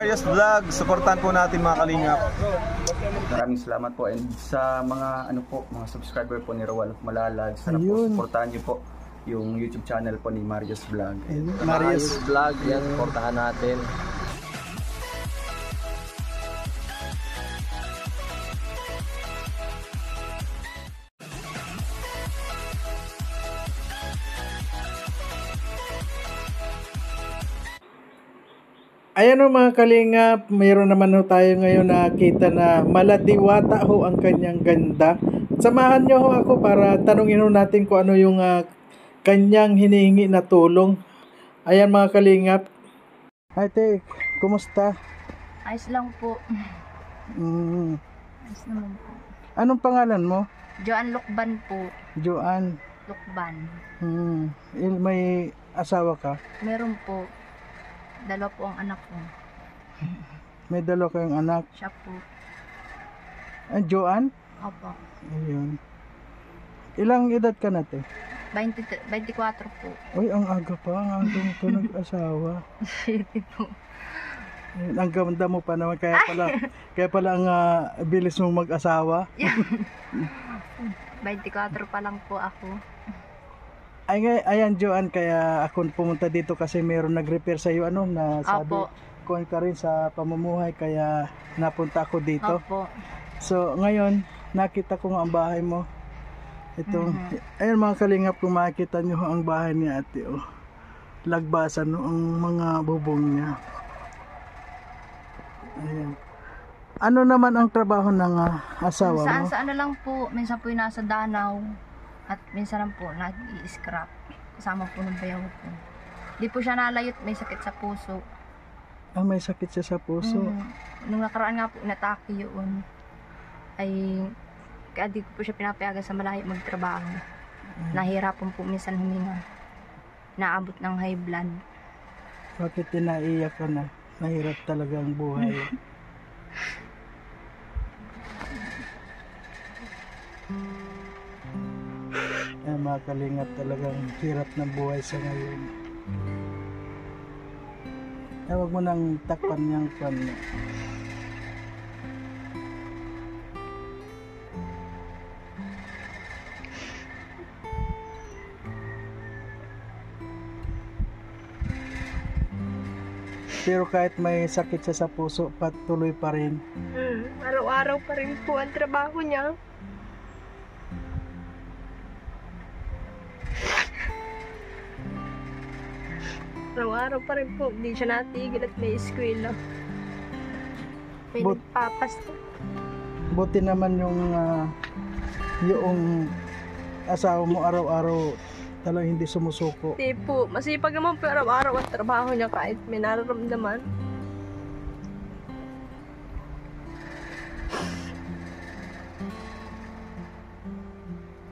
Marius Vlog, supportan po natin mga kalingap. Maraming salamat po, and sa mga mga subscriber po ni Roel Malalag, sana po supportahan niyo po yung YouTube channel po ni Marius Vlog. Marius Vlog, yan, supportahan natin. Ayan o mga kalingap, mayroon naman ho tayo ngayon nakita na maladiwata ho ang kanyang ganda. Samahan nyo ho ako para tanungin ho natin kung ano yung kanyang hinihingi na tulong. Ayan mga kalingap. Ate, kumusta? Ayos lang po. Ayos naman po. Anong pangalan mo? Joan Lukban po. Joan Lukban. May asawa ka? Meron po. Dalawa po ang anak ko. May dalawa kayong anak? Siya po. Joan? Opo. Ayun. Ilang edad ka na, te? 24 po. Uy, ang aga pa. Ang aga mo pa nag-asawa. Shitty po. Ayun, ang ganda mo pa naman. Kaya pala ang bilis mong mag-asawa. 24 pa lang po ako. Ayan Joan, kaya ako pumunta dito kasi mayroon nag-repair sa iyo na sabi kuwan ka rin sa pamumuhay, kaya napunta ako dito. Opo. So ngayon nakita ko nga ang bahay mo. Ito, ayun mga kalingap, kung makikita nyo ang bahay ni ate, lagbasan ang mga bubong niya. Ayan. Ano naman ang trabaho ng asawa mo? Saan lang po, minsan po yung nasa Danau. At minsan lang po, nag-i-scrap. Kasama po ng bayaw ko. Di po siya nalayot, may sakit sa puso. May sakit siya sa puso? Nung nakaraan nga po, inatake yun. Ay, kaya di ko po siya pinapayagan sa malayo magtrabaho. Nahihirapan po minsan huminga. Naabot ng high blood. Bakit tinaiyak ka na? Mahirap talaga ang buhay. Mga kalingap, talagang hirap ng buhay sa ngayon. Huwag mo nang takpan niyang pan. Pero kahit may sakit siya sa puso, patuloy pa rin. Araw-araw pa rin po ang trabaho niya. Araw-araw pa rin po, hindi siya natigil at may eskwela. May nagpapasta. Buti naman yung asawa mo araw-araw talagang hindi sumusuko. Hindi po, masipag naman po araw-araw ang trabaho niya kahit may nararamdaman.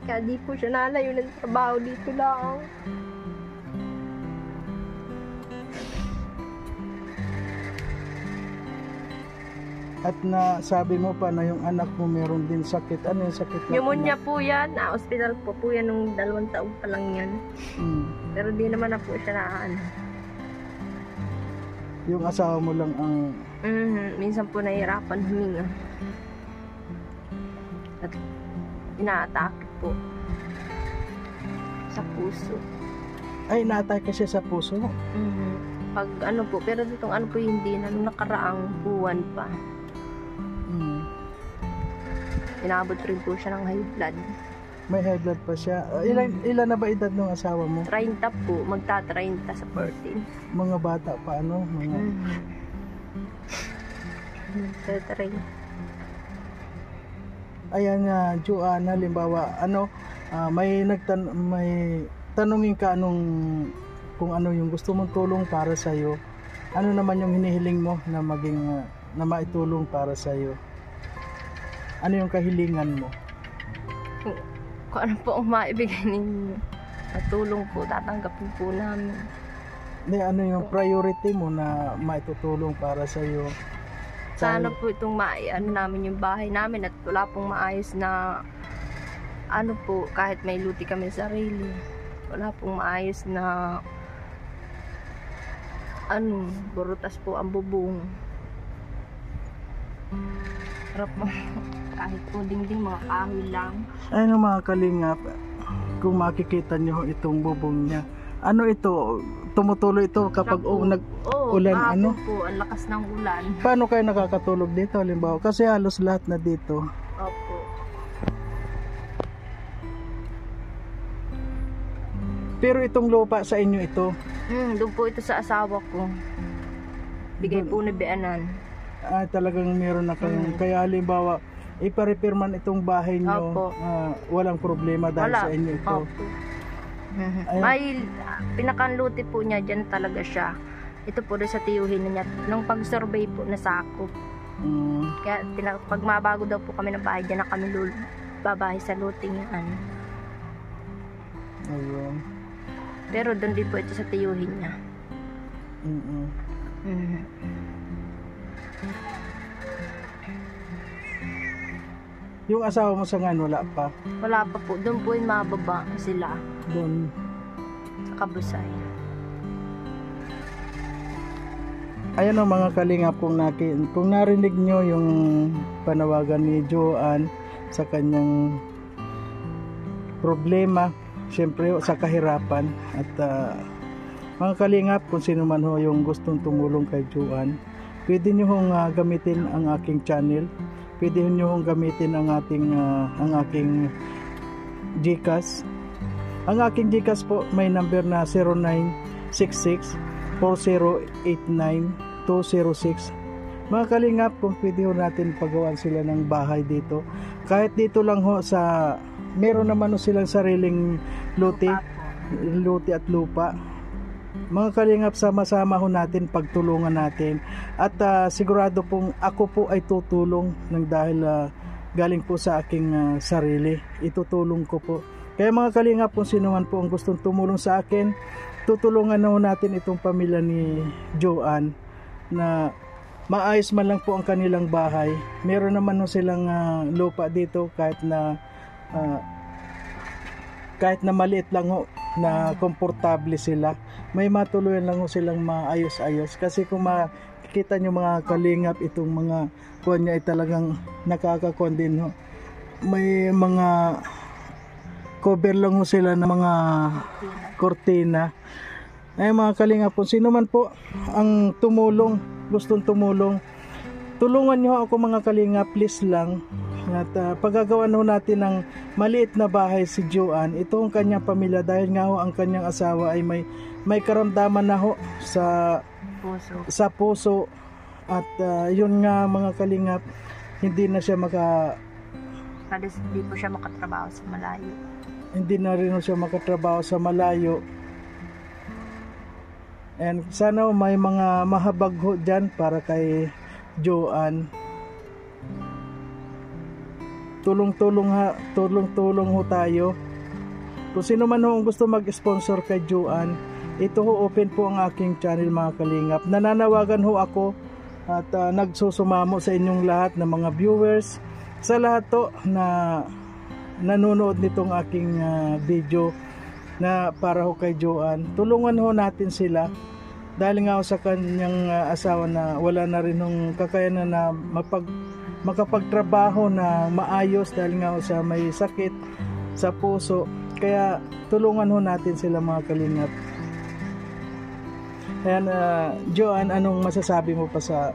Kaya di po siya nalayo ng trabaho dito lang. At nasabi mo pa na yung anak mo meron din sakit. Ano yung sakit? Pneumonia po yan. Na-hospital po yan nung 2 taon pa lang yan. Pero di naman na po siya na Yung asawa mo lang ang... Minsan po nahihirapan huminga. At inaatake po sa puso. Ay, inaatake siya sa puso? Pag po, pero ditong po hindi na, nung nakaraang buwan pa. Inabot rin po siya ng high blood. May high blood pa siya. Ilan na ba edad ng asawa mo? 30 po, magta-30 sa 14. Mga bata pa Magta-30. Ayan Joan, halimbawa, may tanungin ka kung ano yung gusto mong tulong para sa iyo. Ano naman yung hinihiling mo na na maitulong para sa iyo? Ano yung kahilingan mo? Kung ano po ang maibigay ninyo na tulong po, tatanggapin po namin. Ano yung priority mo na maitutulong para sa iyo? Sana po itong namin yung bahay namin at wala pong maayos na kahit may luti kami sarili. Wala pong maayos na burutas po ang bubong. Pero po, kahit po dingding, mga kahoy lang. Ayun mga kalingap, kung makikita nyo itong bubong niya. Ano ito? Tumutuloy ito kapag nag-ulan, ano? Po, ang lakas ng ulan. Paano kayo nakakatulog dito, halimbawa? Kasi halos lahat na dito. Opo. Pero itong lupa sa inyo ito, Doon po ito sa asawa ko. Bigay po ni Bianan. talagang meron na kayong, kaya halimbawa, ipa-repair man itong bahay nyo, Opo. walang problema dahil sa inyo ito. Opo. Ayun. May pinakanluti po niya, dyan talaga siya. Ito po rin sa tiyuhin niya. Nung pag-survey po, nasakop. Kaya pag mabago daw po kami ng bahay, dyan na kami babahay sa luting yan. Ayun. Pero doon din po ito sa tiyuhin niya. Yung asawa mo sa ngayon, wala pa? Wala pa po. Doon po yung mababa sila Doon. sa Kabusay. Ayan o mga kalingap, kung narinig nyo yung panawagan ni Joanne sa kanyang problema, syempre sa kahirapan, at mga kalingap, kung sino man ho yung gustong tumulong kay Joanne, pwede nyo hong gamitin ang aking channel, pwede nyo hong gamitin ang aking GCash. Ang aking GCash po may number na 0966-4089-206. Mga kalingap, kung pwede ho natin pagawan sila ng bahay dito, kahit dito lang ho sa, meron naman ho silang sariling luti at lupa. Mga kalingap, sama-sama ho natin, pagtulungan natin, at sigurado pong ako po ay tutulong ng dahil galing po sa aking sarili, itutulong ko po. Kaya mga kalingap, kung sino man po ang gustong tumulong sa akin, tutulungan na ho natin itong pamilya ni Joanne na maayos man lang po ang kanilang bahay. Meron naman ho silang lupa dito, kahit na maliit lang ho, na komportable sila, may matuluyan lang ho silang maayos-ayos. Kasi kung makikita nyo mga kalingap, itong mga kuwan niya ay talagang nakakakuan din ho. May mga cover lang ho sila ng mga kortina. Ay mga kalingap, kung sino man po ang tumulong, gustong tumulong, tulungan nyo ako mga kalingap, please lang. At paggagawan ho natin ng maliit na bahay si Joanne, ito ang kanyang pamilya, dahil nga ho ang kanyang asawa ay may karamdaman na ho sa puso. At yun nga mga kalingap, hindi na siya Hindi po siya makatrabaho sa malayo. Hindi na rin siya makatrabaho sa malayo. And sana may mga mahabag ho dyan para kay Joanne. Tulong-tulong ho tayo. Kung sino man ho ang gusto mag-sponsor kay Joanne, ito ho, open po ang aking channel mga kalingap. Nananawagan ho ako at nagsusumamo sa inyong lahat ng mga viewers, sa lahat to na nanonood nitong aking video na para ho kay Joanne. Tulungan ho natin sila, dahil nga ho sa kanyang asawa na wala na rin hong kakayanan na makapagtrabaho na maayos, dahil nga ho sa may sakit sa puso. Kaya tulungan ho natin sila mga kalingap. Ayan, Joanne, anong masasabi mo pa sa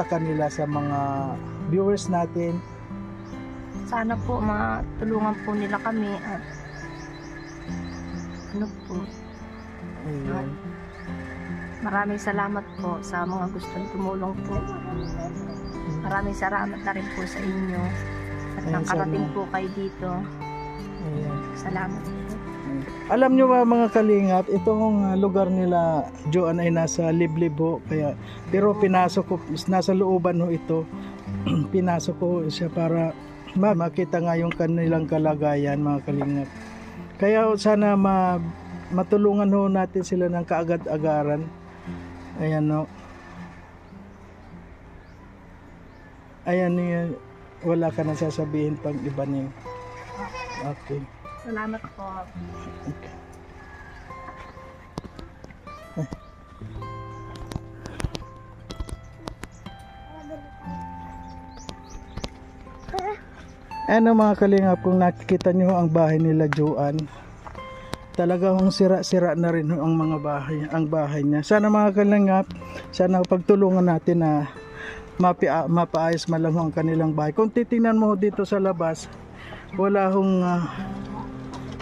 kanila, sa mga viewers natin? Sana po matulungan po nila kami at ano po. Ayan. Maraming salamat po sa mga gustong tumulong po. Maraming salamat na rin po sa inyo at Ayan, nakarating sana po kayo dito. Ayan. Salamat po. Alam nyo ba mga kalingap, itong lugar nila Joanne ay nasa liblib ho, pero pinasok ko, nasa looban ho ito. Pinasok ko siya para makita nga yung kanilang kalagayan mga kalingap. Kaya sana matulungan ho natin sila ng kaagad-agaran. Ayan no. Ayan, wala ka na sasabihin pang iba niyo. Okay. Salamat po. Okay. Ano mga kalingap, kung nakikita nyo ang bahay nila Joan, talagang sira-sira na rin ang mga bahay niya. Sana mga kalingap, sana pagtulungan natin na mapaayos man lang ang kanilang bahay. Kung titingnan mo dito sa labas, wala hong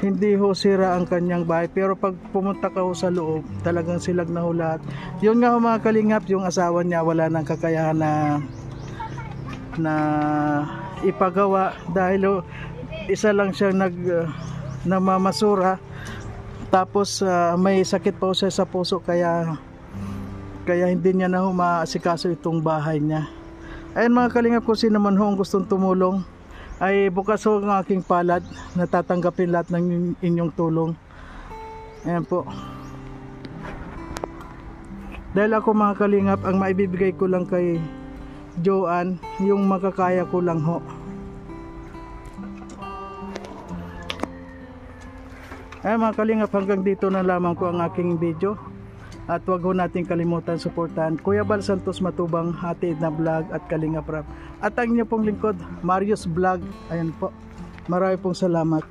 hindi ho sira ang kanyang bahay, pero pag pumunta ka ho sa loob, talagang silag na ho lahat. Yun nga ho mga kalingap, yung asawa niya wala nang kakayahan na ipagawa dahil isa lang siya namamasura, tapos may sakit pa siya sa puso, kaya hindi niya na maasikaso itong bahay niya. Ayun mga kalingap, kung sino man ho ang gustong tumulong, ay bukas ho ang aking palad, natatanggapin lahat ng inyong tulong. Ayan po. Dahil ako mga kalingap, ang maibibigay ko lang kay Joan, yung makakaya ko lang ho. Ay mga kalingap, hanggang dito na lamang ko ang aking video. At huwag ho natin kalimutan suportahan Kuya Bal Santos Matubang, Ate Edna Vlog at Kalingap Rap. At ang inyo pong lingkod, Marius Vlog. Ayan po. Marami pong salamat.